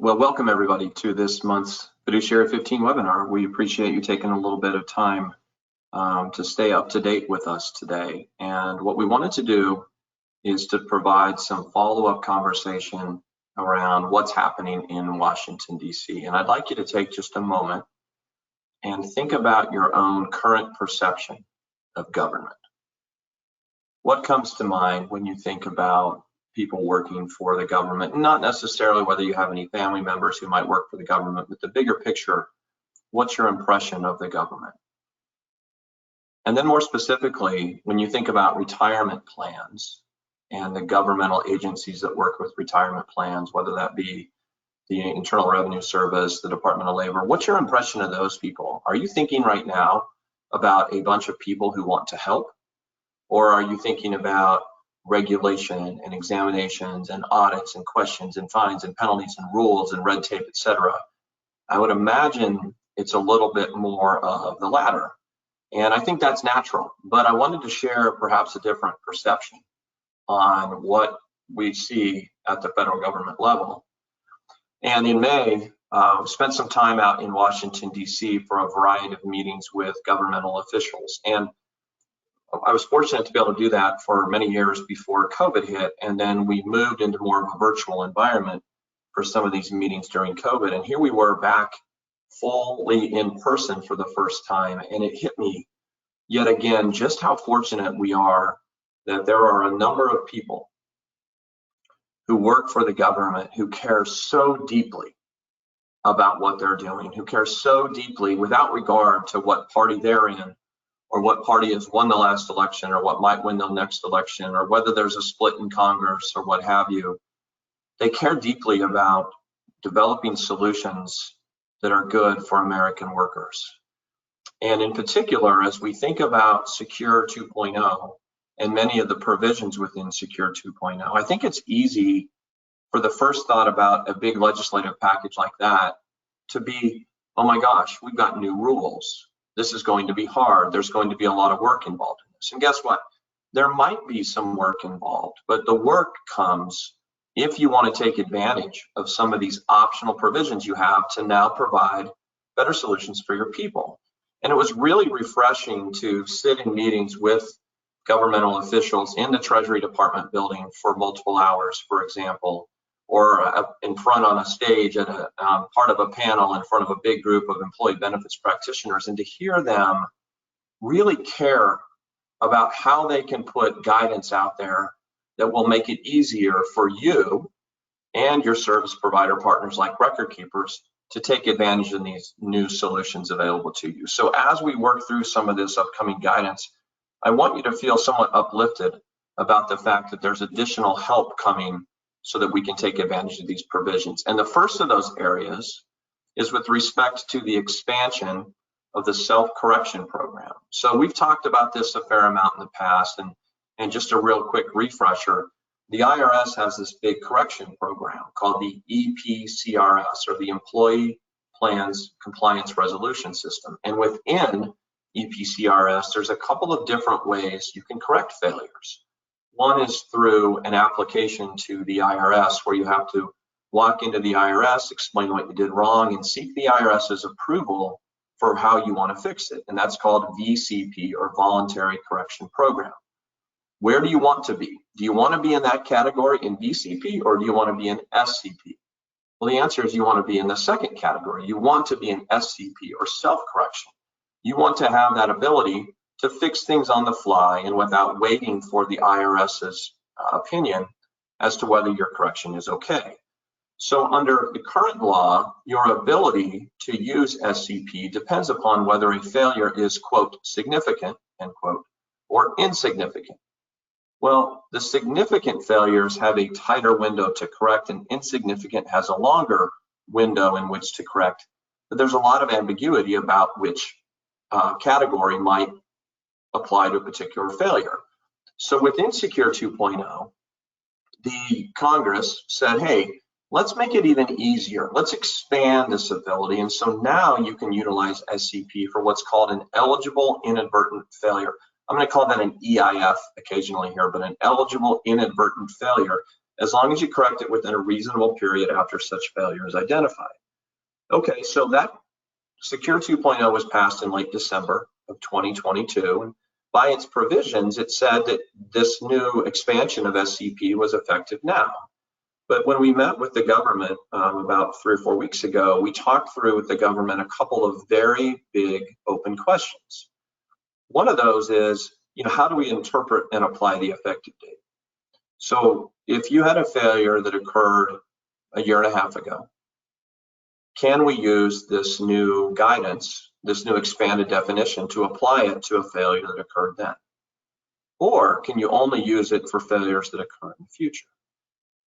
Well, welcome everybody to this month's Fiduciary 15 webinar. We appreciate you taking a little bit of time to stay up to date with us today. And what we wanted to do is to provide some follow-up conversation around what's happening in Washington, D.C. And I'd like you to take just a moment and think about your own current perception of government. What comes to mind when you think about people working for the government? Not necessarily whether you have any family members who might work for the government, but the bigger picture, what's your impression of the government? And then more specifically, when you think about retirement plans and the governmental agencies that work with retirement plans, whether that be the Internal Revenue Service, the Department of Labor, what's your impression of those people? Are you thinking right now about a bunch of people who want to help? Or are you thinking about regulation and examinations and audits and questions and fines and penalties and rules and red tape, etc.? I would imagine it's a little bit more of the latter. And I think that's natural, but I wanted to share perhaps a different perception on what we see at the federal government level. And in May, spent some time out in Washington, D.C. for a variety of meetings with governmental officials. And I was fortunate to be able to do that for many years before COVID hit, and then we moved into more of a virtual environment for some of these meetings during COVID. And here we were back fully in person for the first time, and it hit me yet again just how fortunate we are that there are a number of people who work for the government who care so deeply about what they're doing, who care so deeply without regard to what party they're in, or what party has won the last election, or what might win the next election, or whether there's a split in Congress or what have you. They care deeply about developing solutions that are good for American workers. And in particular, as we think about Secure 2.0 and many of the provisions within Secure 2.0, I think it's easy for the first thought about a big legislative package like that to be, oh my gosh, we've got new rules. This is going to be hard. There's going to be a lot of work involved in this. And guess what? There might be some work involved, but the work comes if you want to take advantage of some of these optional provisions you have to now provide better solutions for your people. And it was really refreshing to sit in meetings with governmental officials in the Treasury Department building for multiple hours, for example, or in front on a stage at a part of a panel in front of a big group of employee benefits practitioners, and to hear them really care about how they can put guidance out there that will make it easier for you and your service provider partners like record keepers to take advantage of these new solutions available to you. So as we work through some of this upcoming guidance, I want you to feel somewhat uplifted about the fact that there's additional help coming so that we can take advantage of these provisions. And the first of those areas is with respect to the expansion of the self-correction program. So we've talked about this a fair amount in the past, and just a real quick refresher, the IRS has this big correction program called the EPCRS, or the Employee Plans Compliance Resolution System. And within EPCRS, there's a couple of different ways you can correct failures. One is through an application to the IRS where you have to walk into the IRS, explain what you did wrong, and seek the IRS's approval for how you want to fix it. And that's called VCP, or Voluntary Correction Program. Where do you want to be? Do you want to be in that category in VCP, or do you want to be in SCP? Well, the answer is you want to be in the second category. You want to be in SCP, or self-correction. You want to have that ability to fix things on the fly and without waiting for the IRS's opinion as to whether your correction is okay. So under the current law, your ability to use SCP depends upon whether a failure is, quote, significant, end quote, or insignificant. Well, the significant failures have a tighter window to correct, and insignificant has a longer window in which to correct. But there's a lot of ambiguity about which category might apply to a particular failure. So within Secure 2.0, the Congress said, hey, let's make it even easier. Let's expand this ability. And so now you can utilize SCP for what's called an eligible inadvertent failure. I'm going to call that an EIF occasionally here, but an eligible inadvertent failure as long as you correct it within a reasonable period after such failure is identified. Okay, so that Secure 2.0 was passed in late December of 2022, and by its provisions, it said that this new expansion of SCP was effective now. But when we met with the government about 3 or 4 weeks ago, we talked through with the government a couple of very big open questions. One of those is, how do we interpret and apply the effective date? So if you had a failure that occurred a year and a half ago, can we use this new guidance, this new expanded definition, to apply it to a failure that occurred then? Or can you only use it for failures that occur in the future?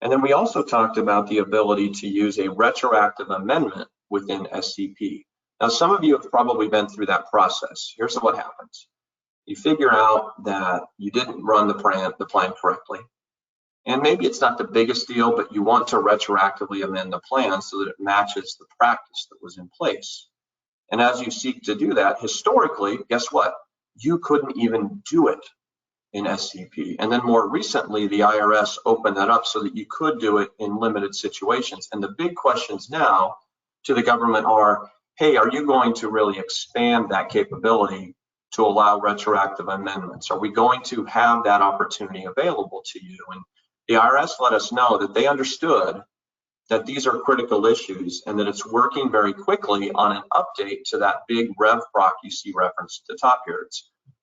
And then we also talked about the ability to use a retroactive amendment within SCP. Now, some of you have probably been through that process. Here's what happens. You figure out that you didn't run the plan correctly. And maybe it's not the biggest deal, but you want to retroactively amend the plan so that it matches the practice that was in place. And as you seek to do that, historically, guess what? You couldn't even do it in SCP. And then more recently, the IRS opened that up so that you could do it in limited situations. And the big questions now to the government are, hey, are you going to really expand that capability to allow retroactive amendments? Are we going to have that opportunity available to you? And the IRS let us know that they understood that these are critical issues and that it's working very quickly on an update to that big RevProc you see referenced at the top here.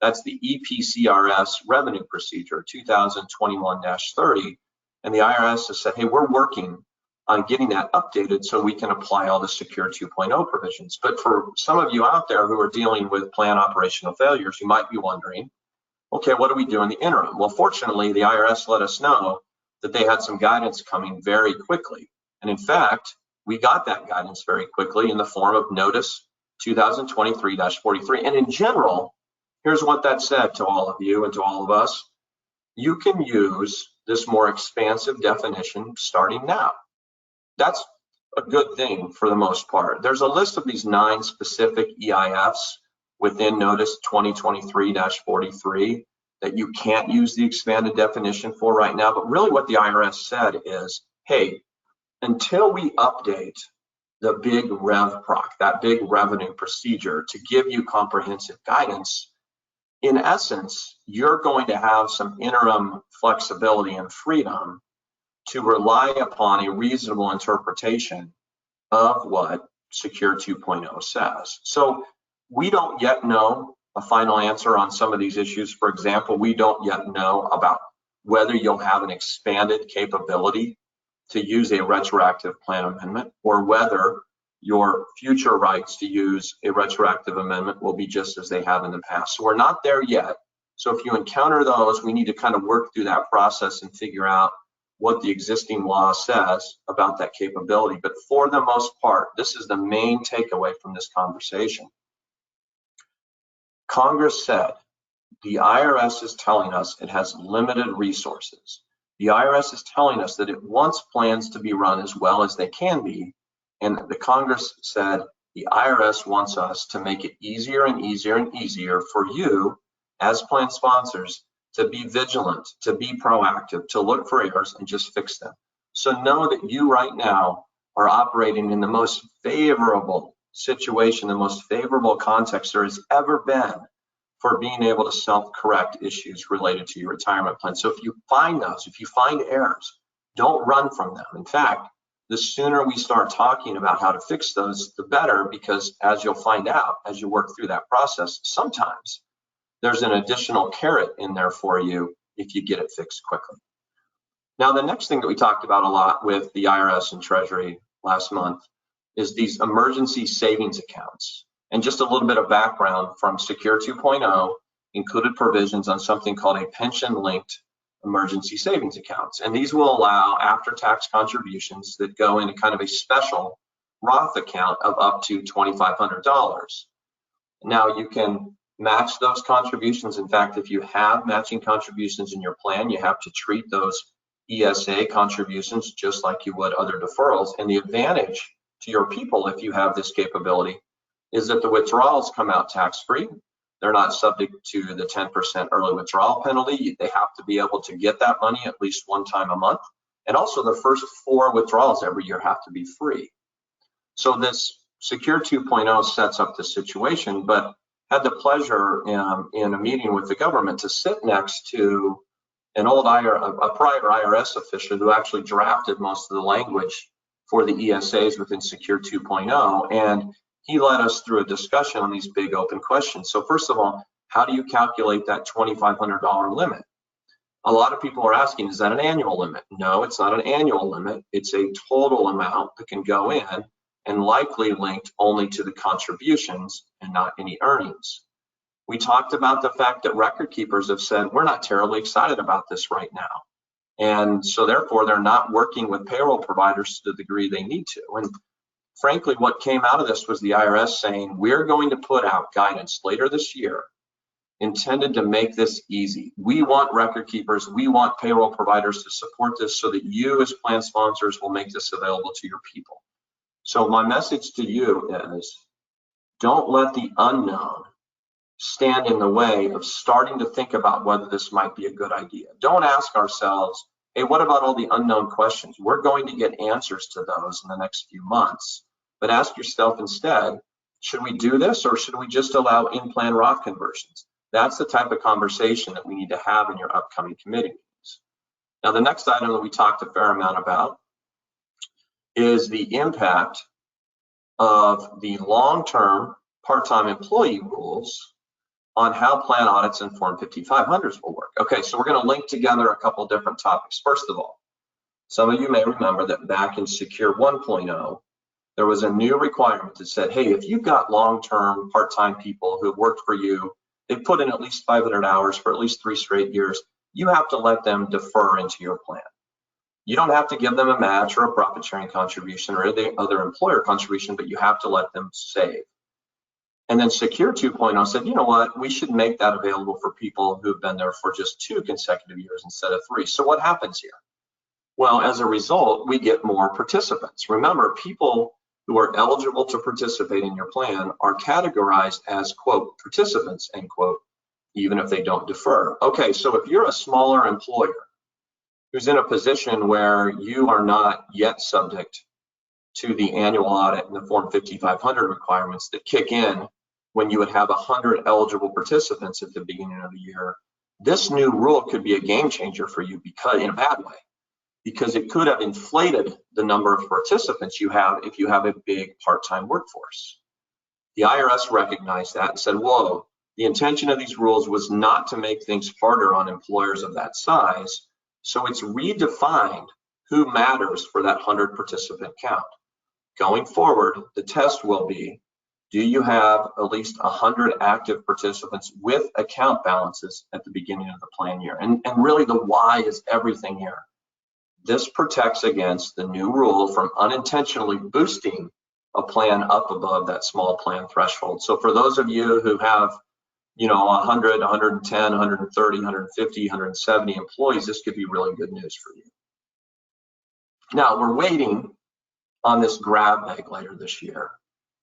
That's the EPCRS revenue procedure 2021-30. And the IRS has said, hey, we're working on getting that updated so we can apply all the Secure 2.0 provisions. But for some of you out there who are dealing with plan operational failures, you might be wondering, okay, what do we do in the interim? Well, fortunately, the IRS let us know that they had some guidance coming very quickly. And in fact, we got that guidance very quickly in the form of Notice 2023-43. And in general, here's what that said to all of you and to all of us. You can use this more expansive definition starting now. That's a good thing for the most part. There's a list of these 9 specific EIFs within Notice 2023-43 that you can't use the expanded definition for right now. But really what the IRS said is, hey, until we update the big RevProc, that big revenue procedure to give you comprehensive guidance, in essence, you're going to have some interim flexibility and freedom to rely upon a reasonable interpretation of what Secure 2.0 says. So we don't yet know a final answer on some of these issues. For example, we don't yet know about whether you'll have an expanded capability to use a retroactive plan amendment or whether your future rights to use a retroactive amendment will be just as they have in the past. So we're not there yet. So if you encounter those, we need to kind of work through that process and figure out what the existing law says about that capability. But for the most part, this is the main takeaway from this conversation. Congress said the IRS is telling us it has limited resources. The IRS is telling us that it wants plans to be run as well as they can be. And the Congress said the IRS wants us to make it easier and easier and easier for you as plan sponsors to be vigilant, to be proactive, to look for errors and just fix them. So know that you right now are operating in the most favorable situation, the most favorable context there has ever been for being able to self-correct issues related to your retirement plan. So if you find those, if you find errors, don't run from them. In fact, the sooner we start talking about how to fix those, the better, because as you'll find out as you work through that process, sometimes there's an additional carrot in there for you if you get it fixed quickly. Now, the next thing that we talked about a lot with the IRS and Treasury last month is these emergency savings accounts. And just a little bit of background from Secure 2.0 included provisions on something called a pension-linked emergency savings accounts. And these will allow after-tax contributions that go into kind of a special Roth account of up to $2,500. Now you can match those contributions. In fact, if you have matching contributions in your plan, you have to treat those ESA contributions just like you would other deferrals. And the advantage to your people, if you have this capability, is that the withdrawals come out tax-free. They're not subject to the 10% early withdrawal penalty. They have to be able to get that money at least one time a month. And also the first 4 withdrawals every year have to be free. So this Secure 2.0 sets up the situation, but had the pleasure in a meeting with the government to sit next to a prior IRS official who actually drafted most of the language for the ESAs within Secure 2.0. And he led us through a discussion on these big open questions. So first of all, how do you calculate that $2,500 limit? A lot of people are asking, is that an annual limit? No, it's not an annual limit. It's a total amount that can go in and likely linked only to the contributions and not any earnings. We talked about the fact that record keepers have said, we're not terribly excited about this right now. And so therefore, they're not working with payroll providers to the degree they need to. And frankly, what came out of this was the IRS saying, we're going to put out guidance later this year intended to make this easy. We want record keepers, we want payroll providers to support this so that you as plan sponsors will make this available to your people. So my message to you is, don't let the unknown stand in the way of starting to think about whether this might be a good idea. Don't ask ourselves, hey, what about all the unknown questions? We're going to get answers to those in the next few months. But ask yourself instead, should we do this or should we just allow in-plan Roth conversions? That's the type of conversation that we need to have in your upcoming committee meetings. Now, the next item that we talked a fair amount about is the impact of the long-term part-time employee rules on how plan audits and Form 5500s will work. Okay, so we're going to link together a couple different topics. First of all, some of you may remember that back in Secure 1.0, there was a new requirement that said, hey, if you've got long-term part-time people who have worked for you, they put in at least 500 hours for at least 3 straight years, you have to let them defer into your plan. You don't have to give them a match or a profit sharing contribution or the other employer contribution, but you have to let them save. And then Secure 2.0 said, you know what, we should make that available for people who've been there for just 2 consecutive years instead of 3. So what happens here? Well, as a result, we get more participants. Remember, people who are eligible to participate in your plan are categorized as, quote, participants, end quote, even if they don't defer. Okay, so if you're a smaller employer who's in a position where you are not yet subject to the annual audit and the Form 5500 requirements that kick in when you would have 100 eligible participants at the beginning of the year, this new rule could be a game changer for you, because in a bad way, because it could have inflated the number of participants you have if you have a big part-time workforce. The IRS recognized that and said, whoa, the intention of these rules was not to make things harder on employers of that size, so it's redefined who matters for that 100 participant count. Going forward, the test will be, do you have at least 100 active participants with account balances at the beginning of the plan year? And really the why is everything here. This protects against the new rule from unintentionally boosting a plan up above that small plan threshold. So for those of you who have, 100, 110, 130, 150, 170 employees, this could be really good news for you. Now, we're waiting on this grab bag later this year.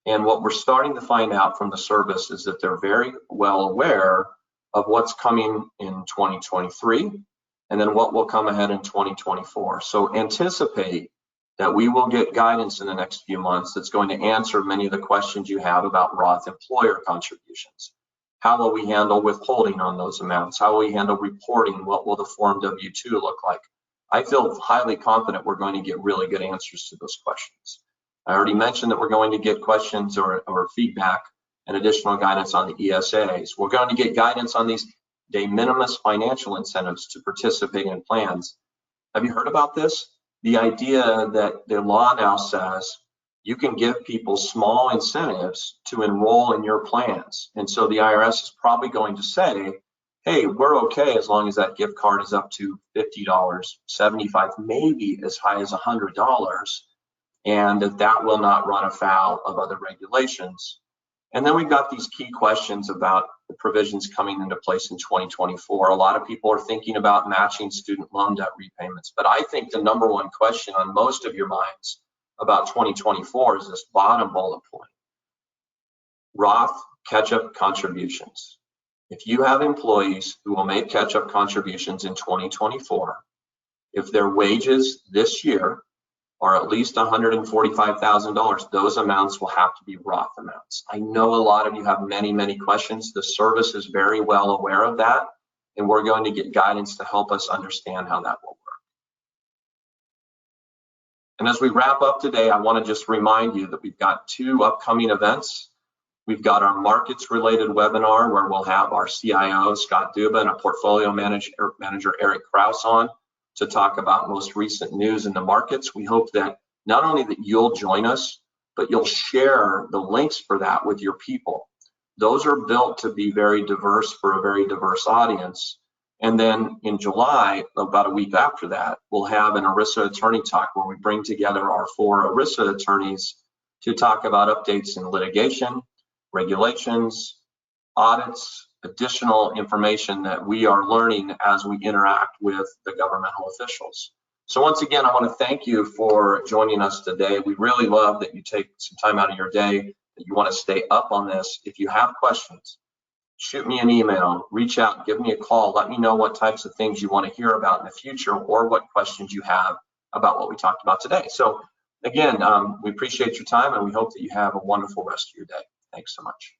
And what we're starting to find out from the service is that they're very well aware of what's coming in 2023 and then what will come ahead in 2024. So anticipate that we will get guidance in the next few months that's going to answer many of the questions you have about Roth employer contributions. How will we handle withholding on those amounts? How will we handle reporting? What will the Form W-2 look like? I feel highly confident we're going to get really good answers to those questions. I already mentioned that we're going to get questions or feedback and additional guidance on the ESAs. We're going to get guidance on these de minimis financial incentives to participate in plans. Have you heard about this? The idea that the law now says you can give people small incentives to enroll in your plans. And so the IRS is probably going to say, hey, we're okay as long as that gift card is up to $50, $75, maybe as high as $100, and that will not run afoul of other regulations. And then we've got these key questions about the provisions coming into place in 2024. A lot of people are thinking about matching student loan debt repayments, but I think the number one question on most of your minds about 2024 is this bottom bullet point. Roth catch-up contributions. If you have employees who will make catch-up contributions in 2024, if their wages this year are at least $145,000, those amounts will have to be Roth amounts. I know a lot of you have many, many questions. The service is very well aware of that, and we're going to get guidance to help us understand how that will work. And as we wrap up today, I want to just remind you that we've got 2 upcoming events. We've got our markets related webinar where we'll have our CIO, Scott Duba, and our portfolio manager, Eric Kraus, on to talk about most recent news in the markets. We hope that not only that you'll join us, but you'll share the links for that with your people. Those are built to be very diverse for a very diverse audience. And then in July, about a week after that, we'll have an ERISA attorney talk where we bring together our 4 ERISA attorneys to talk about updates in litigation, regulations, audits, additional information that we are learning as we interact with the governmental officials. So once again, I want to thank you for joining us today. We really love that you take some time out of your day, that you want to stay up on this. If you have questions, shoot me an email, reach out, give me a call, let me know what types of things you want to hear about in the future or what questions you have about what we talked about today. So again, we appreciate your time and we hope that you have a wonderful rest of your day. Thanks so much.